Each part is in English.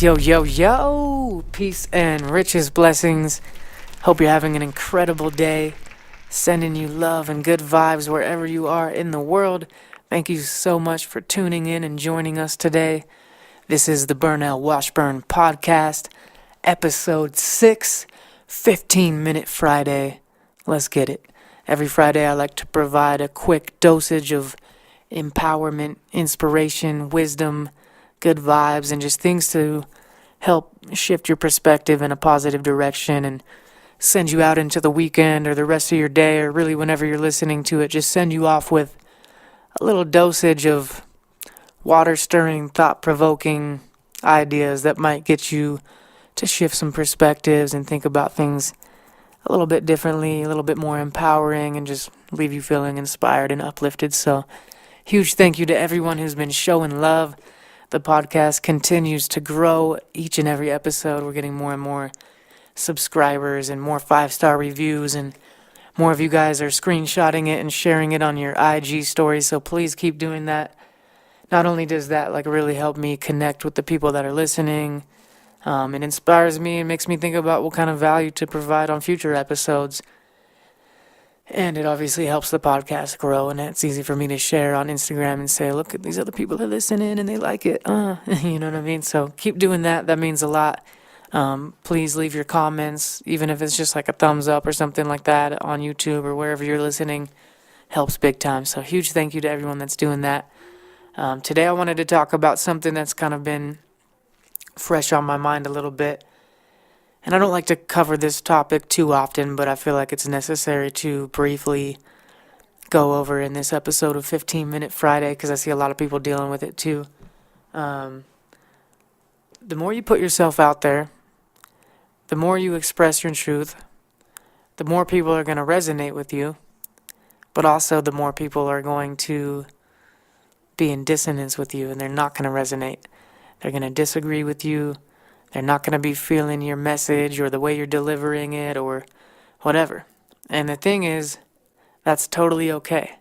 Yo, yo, yo! Peace and riches, blessings. Hope you're having an incredible day. Sending you love and good vibes wherever you are in the world. Thank you so much for tuning in and joining us today. This is the Burnell Washburn Podcast, Episode 6, 15-Minute Friday. Let's get it. Every Friday I like to provide a quick dosage of empowerment, inspiration, wisdom, good vibes, and just things to help shift your perspective in a positive direction and send you out into the weekend or the rest of your day, or really whenever you're listening to it, just send you off with a little dosage of water-stirring, thought-provoking ideas that might get you to shift some perspectives and think about things a little bit differently, a little bit more empowering, and just leave you feeling inspired and uplifted. So, huge thank you to everyone who's been showing love. The podcast continues to grow each and every episode. We're getting more and more subscribers and more 5-star reviews, and more of you guys are screenshotting it and sharing it on your IG stories. So please keep doing that. Not only does that really help me connect with the people that are listening, it inspires me and makes me think about what kind of value to provide on future episodes. And it obviously helps the podcast grow, and it's easy for me to share on Instagram and say, look, at these other people are listening and they like it. You know what I mean? So keep doing that. That means a lot. Please leave your comments, even if it's just like a thumbs up or something like that on YouTube or wherever you're listening. Helps big time. So huge thank you to everyone that's doing that. Today I wanted to talk about something that's kind of been fresh on my mind a little bit. And I don't like to cover this topic too often, but I feel like it's necessary to briefly go over in this episode of 15-Minute Friday, because I see a lot of people dealing with it too. The more you put yourself out there, the more you express your truth, the more people are going to resonate with you, but also the more people are going to be in dissonance with you, and they're not going to resonate. They're going to disagree with you. They're not going to be feeling your message or the way you're delivering it or whatever. And the thing is, that's totally okay.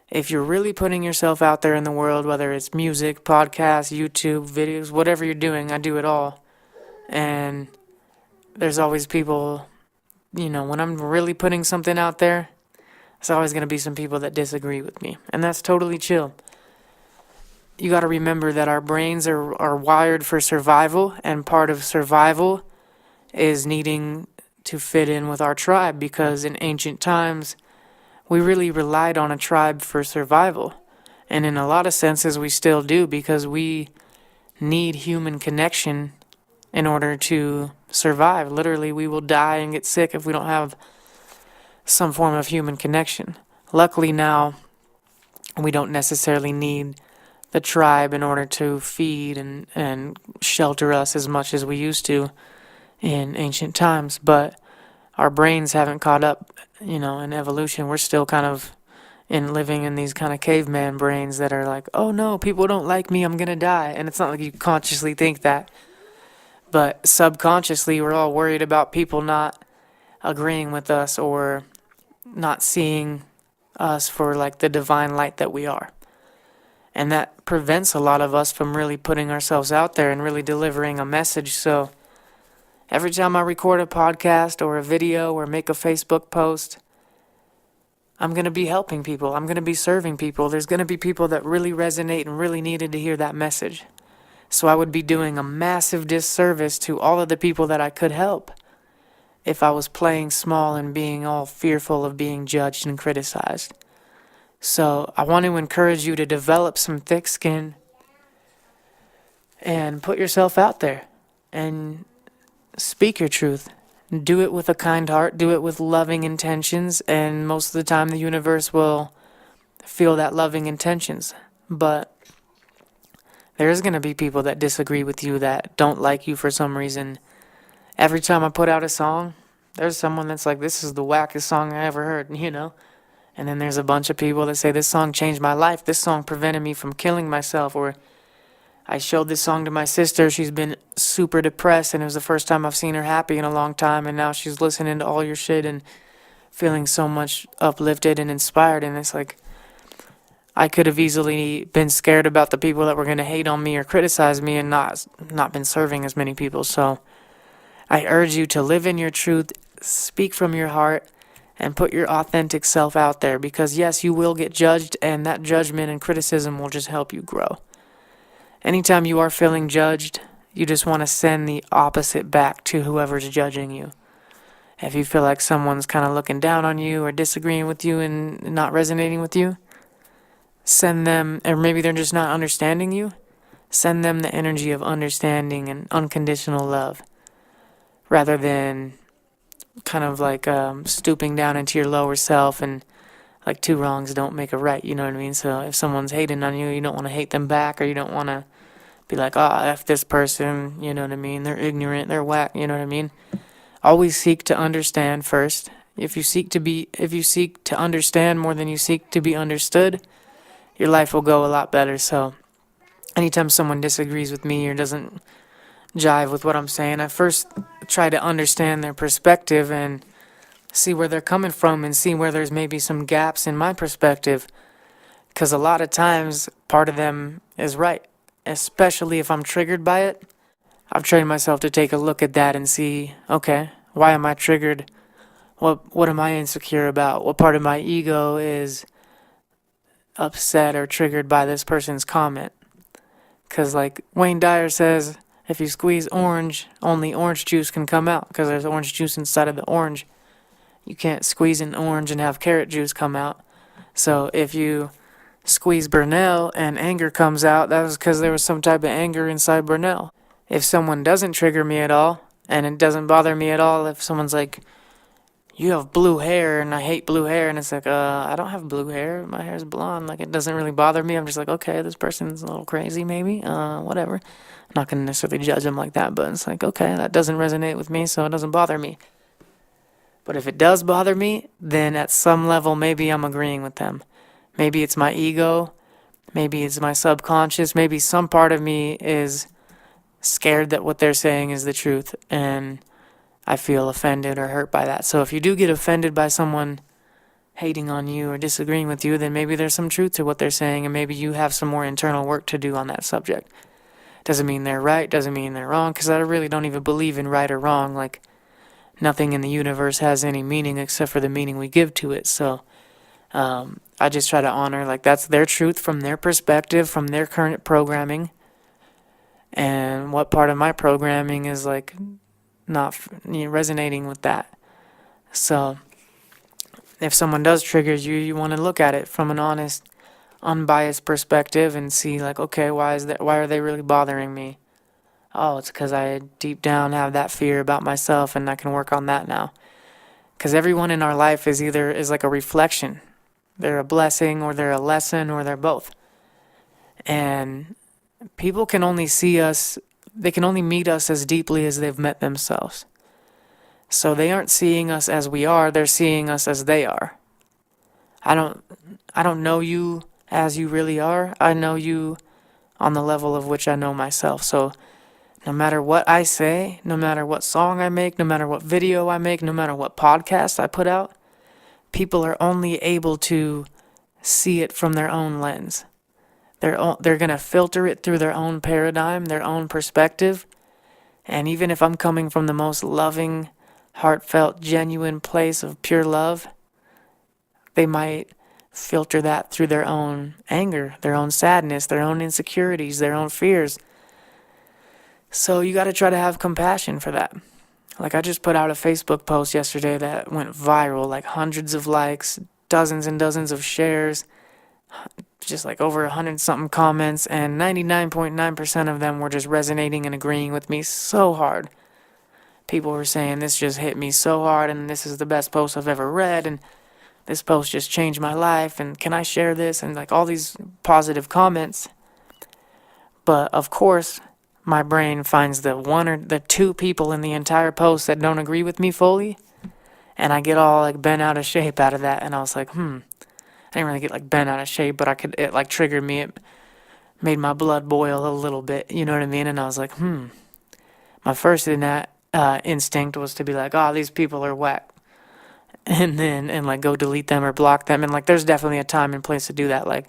If you're really putting yourself out there in the world, whether it's music, podcasts, YouTube, videos, whatever you're doing, I do it all. And there's always people, when I'm really putting something out there, there's always going to be some people that disagree with me. And that's totally chill. You got to remember that our brains are wired for survival, and part of survival is needing to fit in with our tribe, because in ancient times, we really relied on a tribe for survival. And in a lot of senses, we still do, because we need human connection in order to survive. Literally, we will die and get sick if we don't have some form of human connection. Luckily now, we don't necessarily need the tribe in order to feed and shelter us as much as we used to in ancient times. But our brains haven't caught up, in evolution. We're still kind of living in these kind of caveman brains that are like, oh no, people don't like me, I'm gonna die. And it's not like you consciously think that, but subconsciously we're all worried about people not agreeing with us or not seeing us for the divine light that we are. And that prevents a lot of us from really putting ourselves out there and really delivering a message. So every time I record a podcast or a video or make a Facebook post, I'm going to be helping people. I'm going to be serving people. There's going to be people that really resonate and really needed to hear that message. So I would be doing a massive disservice to all of the people that I could help if I was playing small and being all fearful of being judged and criticized. So I want to encourage you to develop some thick skin and put yourself out there and speak your truth. Do it with a kind heart. Do it with loving intentions. And most of the time the universe will feel that loving intentions. But there's going to be people that disagree with you, that don't like you for some reason. Every time I put out a song, there's someone that's like, this is the wackest song I ever heard, And then there's a bunch of people that say, this song changed my life. This song prevented me from killing myself. Or I showed this song to my sister. She's been super depressed, and it was the first time I've seen her happy in a long time. And now she's listening to all your shit and feeling so much uplifted and inspired. And it's like, I could have easily been scared about the people that were going to hate on me or criticize me and not been serving as many people. So I urge you to live in your truth, speak from your heart, and put your authentic self out there, because yes, you will get judged, and that judgment and criticism will just help you grow. Anytime you are feeling judged, you just want to send the opposite back to whoever's judging you. If you feel like someone's kind of looking down on you or disagreeing with you and not resonating with you, send them, or maybe they're just not understanding you, send them the energy of understanding and unconditional love, rather than kind of like stooping down into your lower self, and like two wrongs don't make a right, you know what I mean? So if someone's hating on you, you don't want to hate them back, or you don't want to be like, oh, F this person, you know what I mean? They're ignorant, they're whack, you know what I mean? Always seek to understand first. If you seek to understand more than you seek to be understood, your life will go a lot better. So anytime someone disagrees with me or doesn't jive with what I'm saying, I first try to understand their perspective and see where they're coming from, and see where there's maybe some gaps in my perspective. Because a lot of times, part of them is right, especially if I'm triggered by it. I've trained myself to take a look at that and see, okay, why am I triggered? What am I insecure about? What part of my ego is upset or triggered by this person's comment? Because like Wayne Dyer says, if you squeeze orange, only orange juice can come out, because there's orange juice inside of the orange. You can't squeeze an orange and have carrot juice come out. So if you squeeze Burnell and anger comes out, that was because there was some type of anger inside Burnell. If someone doesn't trigger me at all, and it doesn't bother me at all, if someone's like, you have blue hair and I hate blue hair, and it's like, I don't have blue hair, my hair's blonde, like it doesn't really bother me. I'm just like, okay, this person's a little crazy maybe, whatever. I'm not going to necessarily judge them like that, but it's like, okay, that doesn't resonate with me, so it doesn't bother me. But if it does bother me, then at some level maybe I'm agreeing with them. Maybe it's my ego, maybe it's my subconscious, maybe some part of me is scared that what they're saying is the truth, and I feel offended or hurt by that. So if you do get offended by someone hating on you or disagreeing with you, then maybe there's some truth to what they're saying, and maybe you have some more internal work to do on that subject. Doesn't mean they're right, doesn't mean they're wrong, because I really don't even believe in right or wrong. Like, nothing in the universe has any meaning except for the meaning we give to it. So I just try to honor, like, that's their truth from their perspective, from their current programming. And what part of my programming is like not resonating with that. So if someone does trigger you, you want to look at it from an honest, unbiased perspective and see like, okay, why are they really bothering me? Oh, it's because I deep down have that fear about myself, and I can work on that now. Because everyone in our life is like a reflection. They're a blessing, or they're a lesson, or they're both. And people can only see us, they can only meet us as deeply as they've met themselves. So they aren't seeing us as we are, they're seeing us as they are. I don't know you as you really are. I know you on the level of which I know myself. So no matter what I say, no matter what song I make, no matter what video I make, no matter what podcast I put out, people are only able to see it from their own lens. They're going to filter it through their own paradigm, their own perspective. And even if I'm coming from the most loving, heartfelt, genuine place of pure love, they might filter that through their own anger, their own sadness, their own insecurities, their own fears. So you got to try to have compassion for that. Like, I just put out a Facebook post yesterday that went viral, like hundreds of likes, dozens and dozens of shares, just like over 100-something comments, and 99.9% of them were just resonating and agreeing with me so hard. People were saying, this just hit me so hard, and this is the best post I've ever read, and this post just changed my life, and can I share this? And like all these positive comments. But of course, my brain finds the one or the two people in the entire post that don't agree with me fully, and I get all like bent out of shape out of that. And I was like, I didn't really get like bent out of shape, but it like triggered me. It made my blood boil a little bit, you know what I mean? And I was like, my first instinct was to be like, oh, these people are whack. And like go delete them or block them. And like, there's definitely a time and place to do that. Like,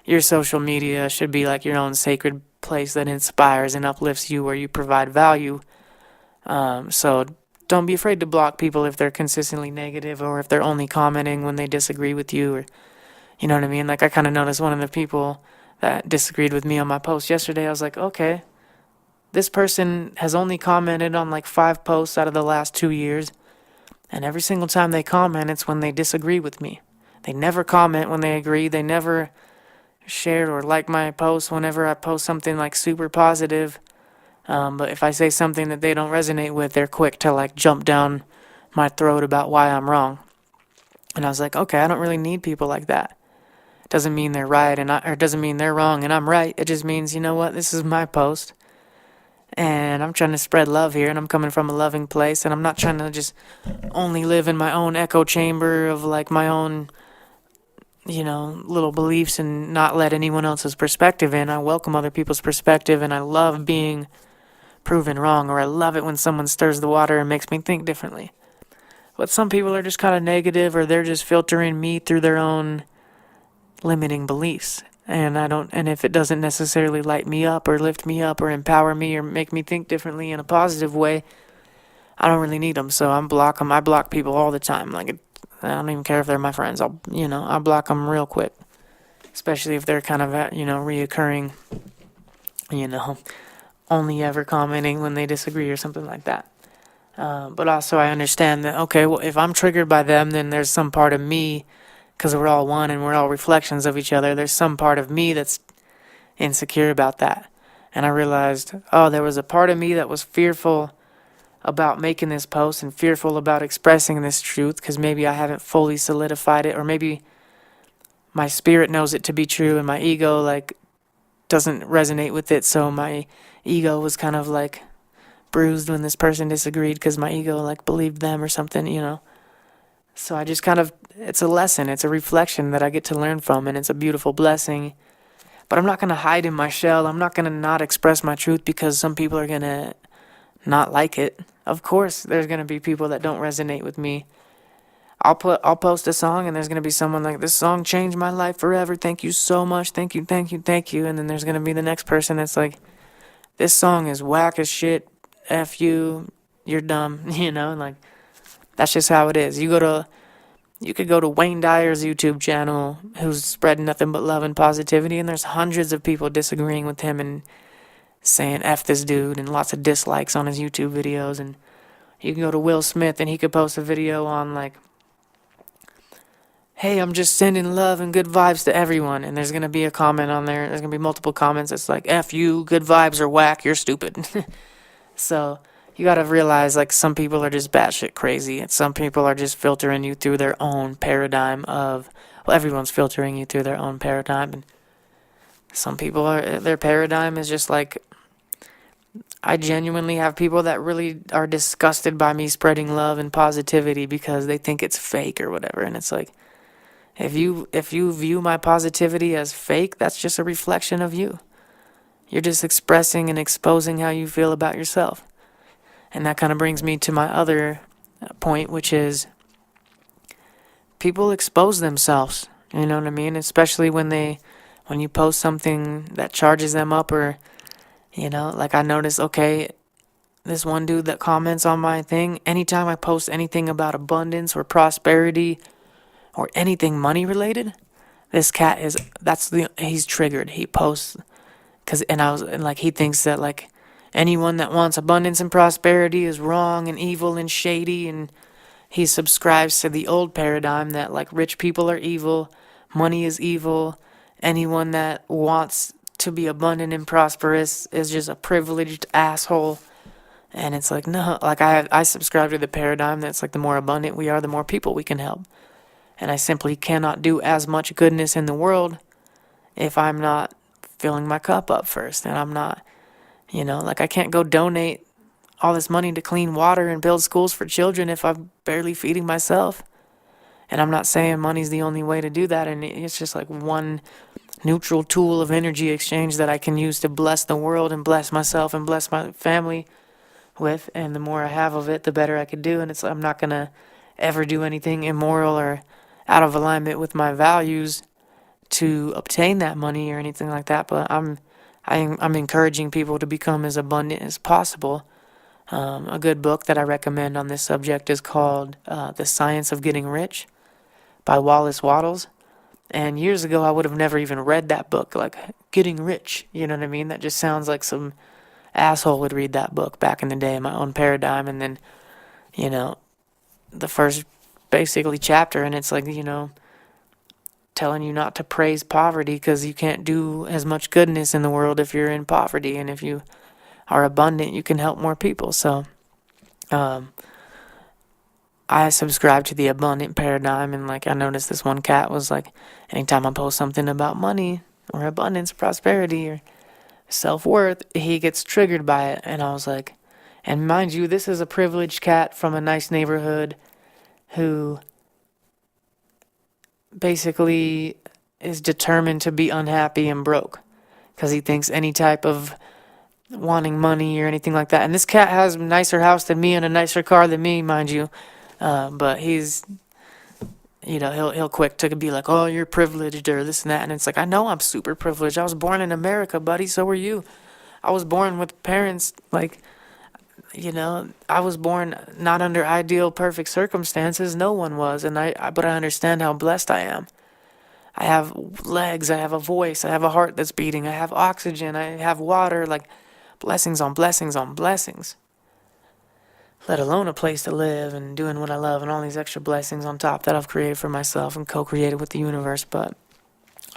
your social media should be like your own sacred place that inspires and uplifts you, where you provide value. So don't be afraid to block people if they're consistently negative, or if they're only commenting when they disagree with you, or you know what I mean? Like, I kind of noticed one of the people that disagreed with me on my post yesterday. I was like, okay, this person has only commented on like 5 posts out of the last 2 years. And every single time they comment, it's when they disagree with me. They never comment when they agree. They never share or like my post whenever I post something like super positive. But if I say something that they don't resonate with, they're quick to like jump down my throat about why I'm wrong. And I was like, okay, I don't really need people like that. Doesn't mean they're right, or doesn't mean they're wrong and I'm right. It just means, you know what, this is my post, and I'm trying to spread love here, and I'm coming from a loving place, and I'm not trying to just only live in my own echo chamber of like my own, little beliefs, and not let anyone else's perspective in. I welcome other people's perspective, and I love being proven wrong, or I love it when someone stirs the water and makes me think differently. But some people are just kind of negative, or they're just filtering me through their own limiting beliefs. And if it doesn't necessarily light me up or lift me up or empower me or make me think differently in a positive way, I don't really need them. So I block them. I block people all the time. Like, I don't even care if they're my friends. I'll block them real quick, especially if they're kind of reoccurring, only ever commenting when they disagree or something like that. But also I understand that, okay, well, if I'm triggered by them, then there's some part of me, because we're all one and we're all reflections of each other. There's some part of me that's insecure about that. And I realized, there was a part of me that was fearful about making this post and fearful about expressing this truth, because maybe I haven't fully solidified it, or maybe my spirit knows it to be true and my ego doesn't resonate with it. So my ego was kind of bruised when this person disagreed, because my ego believed them or something. So I just it's a lesson, it's a reflection that I get to learn from, and it's a beautiful blessing. But I'm not going to hide in my shell. I'm not going to not express my truth because some people are going to not like it. Of course, there's going to be people that don't resonate with me. I'll post a song, and there's going to be someone like, this song changed my life forever. Thank you so much. Thank you, thank you, thank you. And then there's going to be the next person that's like, this song is whack as shit. F you. You're dumb. That's just how it is. You could go to Wayne Dyer's YouTube channel, who's spreading nothing but love and positivity, and there's hundreds of people disagreeing with him and saying F this dude, and lots of dislikes on his YouTube videos. And you can go to Will Smith, and he could post a video on hey, I'm just sending love and good vibes to everyone, and there's going to be a comment on there. There's going to be multiple comments. It's like, F you, good vibes are whack, you're stupid. So you got to realize, some people are just batshit crazy, and some people are just filtering you through their own paradigm everyone's filtering you through their own paradigm, and some people their paradigm is just I genuinely have people that really are disgusted by me spreading love and positivity because they think it's fake or whatever, and it's like, if you view my positivity as fake, that's just a reflection of you. You're just expressing and exposing how you feel about yourself. And that kind of brings me to my other point, which is people expose themselves. You know what I mean? Especially when you post something that charges them up, or, I noticed, okay, this one dude that comments on my thing, anytime I post anything about abundance or prosperity or anything money related, this cat he's triggered. He posts, he thinks that anyone that wants abundance and prosperity is wrong and evil and shady, and he subscribes to the old paradigm that rich people are evil, money is evil, anyone that wants to be abundant and prosperous is just a privileged asshole. And it's no, I subscribe to the paradigm that's the more abundant we are, the more people we can help. And I simply cannot do as much goodness in the world if I'm not filling my cup up first, and I'm not, I can't go donate all this money to clean water and build schools for children if I'm barely feeding myself. And I'm not saying money's the only way to do that, and it's just one neutral tool of energy exchange that I can use to bless the world and bless myself and bless my family with. And the more I have of it, the better I could do. And I'm not going to ever do anything immoral or out of alignment with my values to obtain that money or anything like that, but I'm encouraging people to become as abundant as possible. A good book that I recommend on this subject is called The Science of Getting Rich by Wallace Wattles. And years ago, I would have never even read that book, like Getting Rich. You know what I mean? That just sounds like some asshole would read that book back in the day, my own paradigm. And then, you know, the first basically chapter, and it's like, telling you not to praise poverty because you can't do as much goodness in the world if you're in poverty. And if you are abundant, you can help more people. So, I subscribe to the abundant paradigm, and like I noticed this one cat was like, anytime I post something about money or abundance, prosperity, or self-worth, he gets triggered by it. And I was like, and mind you, this is a privileged cat from a nice neighborhood who basically is determined to be unhappy and broke because he thinks any type of wanting money or anything like that. And this cat has a nicer house than me and a nicer car than me, mind you. But he's, he'll quick to be like, oh, you're privileged or this and that. And it's like, I know I'm super privileged. I was born in America, buddy. So were you. I was born with parents, like, I was born not under ideal, perfect circumstances. No one was. But I understand how blessed I am. I have legs. I have a voice. I have a heart that's beating. I have oxygen. I have water. Like, blessings on blessings on blessings. Let alone a place to live and doing what I love and all these extra blessings on top that I've created for myself and co-created with the universe. But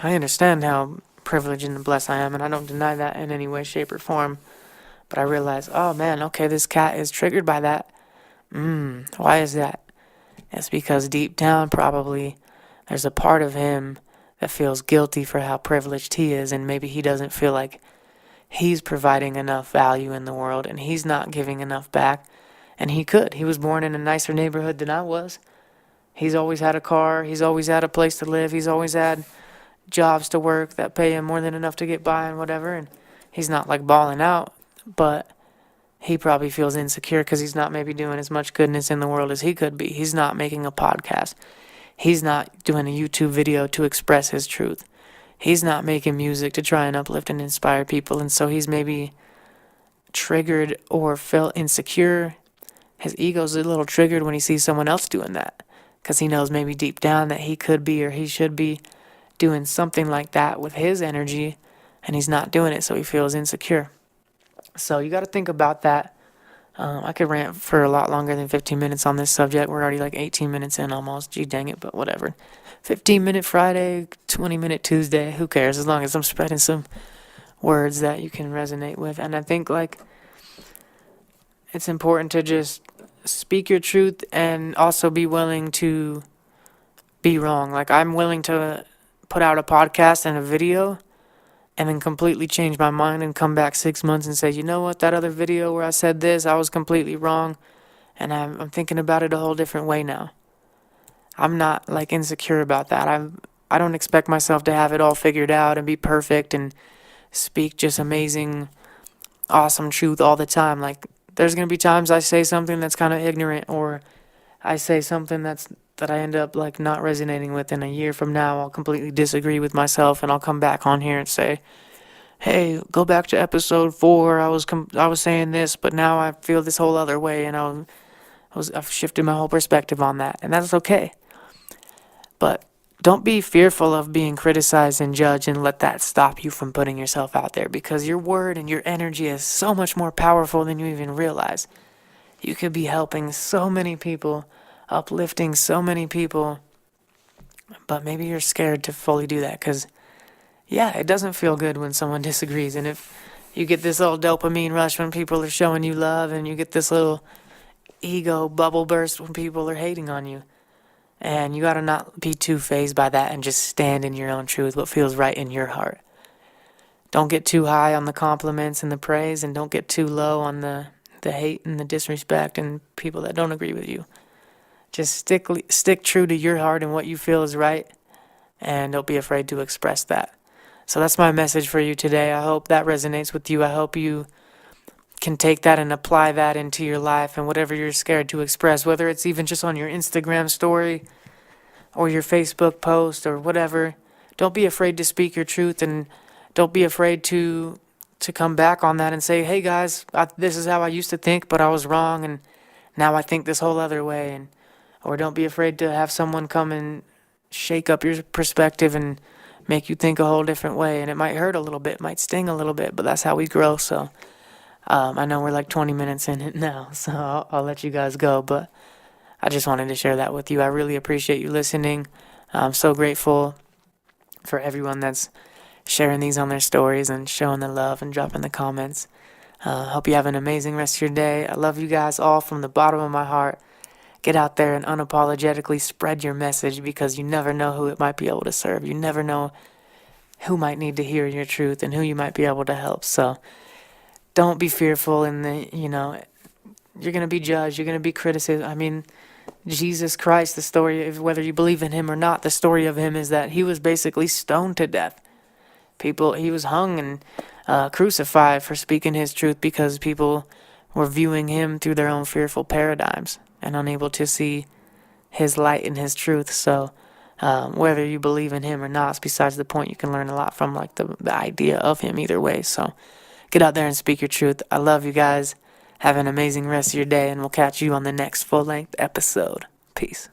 I understand how privileged and blessed I am, and I don't deny that in any way, shape, or form. But I realize, oh man, okay, this cat is triggered by that. Why is that? It's because deep down, probably, there's a part of him that feels guilty for how privileged he is, and maybe he doesn't feel like he's providing enough value in the world, and he's not giving enough back. And he could. He was born in a nicer neighborhood than I was. He's always had a car. He's always had a place to live. He's always had jobs to work that pay him more than enough to get by and whatever. And he's not like balling out, but he probably feels insecure because he's not maybe doing as much goodness in the world as he could be. He's not making a podcast. He's not doing a YouTube video to express his truth. He's not making music to try and uplift and inspire people. And so he's maybe triggered or felt insecure. His ego's a little triggered when he sees someone else doing that because he knows maybe deep down that he could be or he should be doing something like that with his energy, and he's not doing it, so he feels insecure. So you got to think about that. I could rant for a lot longer than 15 minutes on this subject. We're already like 18 minutes in almost. Gee dang it, but whatever. 15-minute Friday, 20-minute Tuesday, who cares, as long as I'm spreading some words that you can resonate with. And I think like it's important to just speak your truth and also be willing to be wrong. Like I'm willing to put out a podcast and a video and then completely change my mind and come back 6 months and say, you know what, that other video where I said this, I was completely wrong, and I'm thinking about it a whole different way now. I'm not like insecure about that. I don't expect myself to have it all figured out and be perfect and speak just amazing, awesome truth all the time. Like there's going to be times I say something that's kind of ignorant, or I say something that I end up like not resonating with, and a year from now I'll completely disagree with myself and I'll come back on here and say, hey, go back to episode 4. I was saying this, but now I feel this whole other way, and I've shifted my whole perspective on that, and that's okay. But don't be fearful of being criticized and judged and let that stop you from putting yourself out there, because your word and your energy is so much more powerful than you even realize. You could be helping so many people, uplifting so many people, but maybe you're scared to fully do that because, yeah, it doesn't feel good when someone disagrees. And if you get this little dopamine rush when people are showing you love, and you get this little ego bubble burst when people are hating on you. And you got to not be too fazed by that and just stand in your own truth, what feels right in your heart. Don't get too high on the compliments and the praise, and don't get too low on the hate and the disrespect and people that don't agree with you. Just stick true to your heart and what you feel is right, and don't be afraid to express that. So that's my message for you today. I hope that resonates with you. I hope you can take that and apply that into your life and whatever you're scared to express, whether it's even just on your Instagram story or your Facebook post or whatever. don't be afraid to speak your truth, and don't be afraid to come back on that and say, hey guys, this is how I used to think, but I was wrong, and now I think this whole other way. And or don't be afraid to have someone come and shake up your perspective and make you think a whole different way. And it might hurt a little bit, might sting a little bit, but that's how we grow. So I know we're like 20 minutes in it now, so I'll let you guys go. But I just wanted to share that with you. I really appreciate you listening. I'm so grateful for everyone that's sharing these on their stories and showing the love and dropping the comments. Hope you have an amazing rest of your day. I love you guys all from the bottom of my heart. Get out there and unapologetically spread your message, because you never know who it might be able to serve. You never know who might need to hear your truth and who you might be able to help. So don't be fearful in you're going to be judged. You're going to be criticized. I mean, Jesus Christ, the story of whether you believe in him or not, the story of him is that he was basically stoned to death. He was hung and crucified for speaking his truth, because people were viewing him through their own fearful paradigms and unable to see his light and his truth. So whether you believe in him or not, it's besides the point. You can learn a lot from like the idea of him either way. So get out there and speak your truth. I love you guys. Have an amazing rest of your day, and we'll catch you on the next full-length episode. Peace.